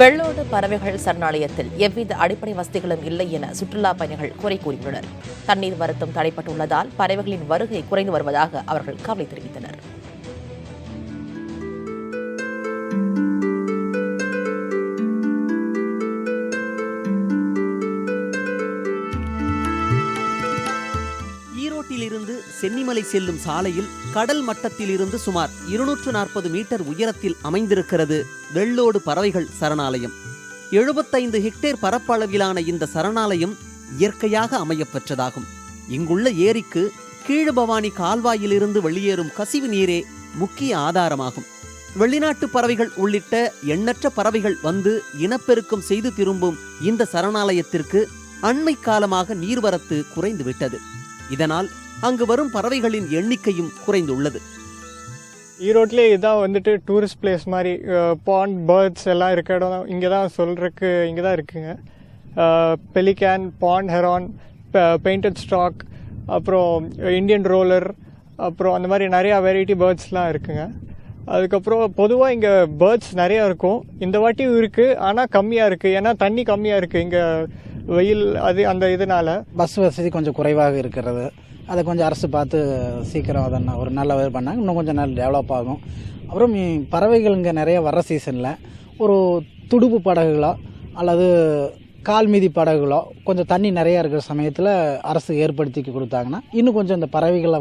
வெள்ளோடு பறவைகள் சரணாலயத்தில் எவ்வித அடிப்படை வசதிகளும் இல்லை என சுற்றுலா பயணிகள் குறை கூறியுள்ளனர். தண்ணீர் வரத்தும் தடைப்பட்டுள்ளதால் பறவைகளின் வருகை குறைந்து வருவதாக அவர்கள் கவலை தெரிவித்தனர். ஈரோட்டிலிருந்து சென்னிமலை செல்லும் சாலையில் கடல் மட்டத்திலிருந்து சுமார் 240 மீட்டர் உயரத்தில் அமைந்திருக்கிறது வெள்ளோடு பறவைகள் சரணாலயம். 75 ஹெக்டேர் பரப்பளவிலான இந்த சரணாலயம் இயற்கையாக அமையப்பெற்றதாகும். இங்குள்ள ஏரிக்கு கீழ்பவானி கால்வாயிலிருந்து வெளியேறும் கசிவு நீரே முக்கிய ஆதாரமாகும். வெளிநாட்டு பறவைகள் உள்ளிட்ட எண்ணற்ற பறவைகள் வந்து இனப்பெருக்கம் செய்து திரும்பும் இந்த சரணாலயத்திற்கு அண்மை காலமாக நீர்வரத்து குறைந்துவிட்டது. இதனால் அங்கு வரும் பறவைகளின் எண்ணிக்கையும் குறைந்துள்ளது. ஈரோட்டிலே இதான் வந்துட்டு டூரிஸ்ட் பிளேஸ் மாதிரி பாண்ட் பேர்ட்ஸ் எல்லாம் இருக்க இடம் இங்கே தான் சொல்கிறதுக்கு இங்கே தான் இருக்குங்க. Pelican, pond heron, painted stork, அப்புறம் இந்தியன் ரோலர், அப்புறம் அந்த மாதிரி நிறையா வெரைட்டி பேர்ட்ஸ்லாம் இருக்குங்க. அதுக்கப்புறம் பொதுவாக இங்கே பேர்ட்ஸ் நிறையா இருக்கும். இந்த வாட்டியும் இருக்குது, ஆனால் கம்மியாக இருக்குது. ஏன்னா தண்ணி கம்மியாக இருக்குது இங்கே, வெயில் அந்த இதனால. பஸ் வசதி கொஞ்சம் குறைவாக இருக்கிறது. அதை கொஞ்சம் அரசு பார்த்து சீக்கிரம் அதை ஒரு நல்ல இது பண்ணாங்க, இன்னும் கொஞ்சம் நல்ல டெவலப் ஆகும். அப்புறம் பறவைகள் இங்கே நிறைய வர்ற சீசனில் ஒரு துடுப்பு படகுகளோ அல்லது கால்மீதி படகுகளோ கொஞ்சம் தண்ணி நிறையா இருக்கிற சமயத்தில் அரசு ஏற்படுத்தி கொடுத்தாங்கன்னா இன்னும் கொஞ்சம் இந்த பறவைகளை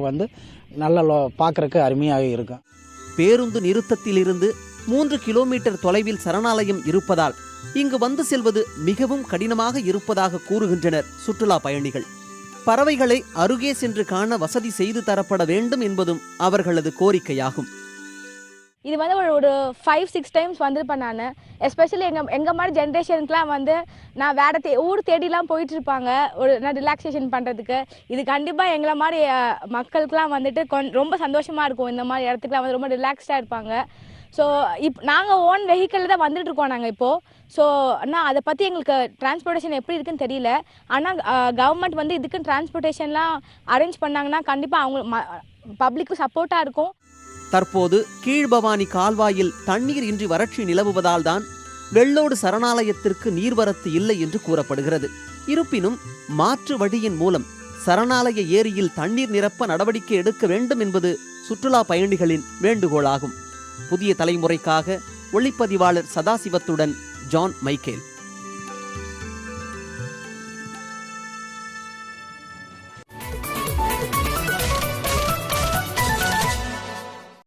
நல்லா பார்க்குறக்கு அருமையாக இருக்கும். பேருந்து நிறுத்தத்திலிருந்து 3 கிலோமீட்டர் தொலைவில் சரணாலயம் இருப்பதால் இங்கு வந்து செல்வது மிகவும் கடினமாக இருப்பதாக கூறுகின்றனர் சுற்றுலா பயணிகள். பறவைகளை அருகே சென்று காண வசதி செய்து தரப்பட வேண்டும் என்பதும் அவர்களது கோரிக்கையாகும். இது ஒரு 5-6 டைம்ஸ் வந்திருப்பேன் நான். எஸ்பெஷலி எங்கள் மாதிரி ஜென்ரேஷனுக்குலாம் நான் வேறு ஊர் தேடிலாம் போயிட்டுருப்பாங்க நான் ரிலாக்ஸேஷன் பண்ணுறதுக்கு. இது கண்டிப்பாக எங்களை மாதிரி மக்களுக்குலாம் ரொம்ப சந்தோஷமாக இருக்கும். இந்த மாதிரி இடத்துக்குலாம் ரொம்ப ரிலாக்ஸ்டாக இருப்பாங்க. ஸோ நாங்கள் ஓன் வெஹிக்கிளில் தான் வந்துட்டுருக்கோம் நாங்கள் இப்போது. ஸோ ஆனால் அதை பற்றி எங்களுக்கு டிரான்ஸ்போர்ட்டேஷன் எப்படி இருக்குன்னு தெரியல. ஆனால் கவர்மெண்ட் இதுக்குன்னு டிரான்ஸ்போர்ட்டேஷன்லாம் அரேஞ்ச் பண்ணாங்கன்னா கண்டிப்பாக அவங்க பப்ளிக்கும் சப்போர்ட்டாக இருக்கும். தற்போது கீழ்பவானி கால்வாயில் தண்ணீர் இன்றி வறட்சி நிலவுவதால் தான் வெள்ளோடு சரணாலயத்திற்கு நீர்வரத்து இல்லை என்று கூறப்படுகிறது. இருப்பினும் மாற்று வழியின் மூலம் சரணாலய ஏரியில் தண்ணீர் நிரப்ப நடவடிக்கை எடுக்க வேண்டும் என்பது சுற்றுலா பயணிகளின் வேண்டுகோளாகும். புதிய தலைமுறைக்காக ஒளிப்பதிவாளர் சதாசிவத்துடன் ஜான் மைக்கேல்.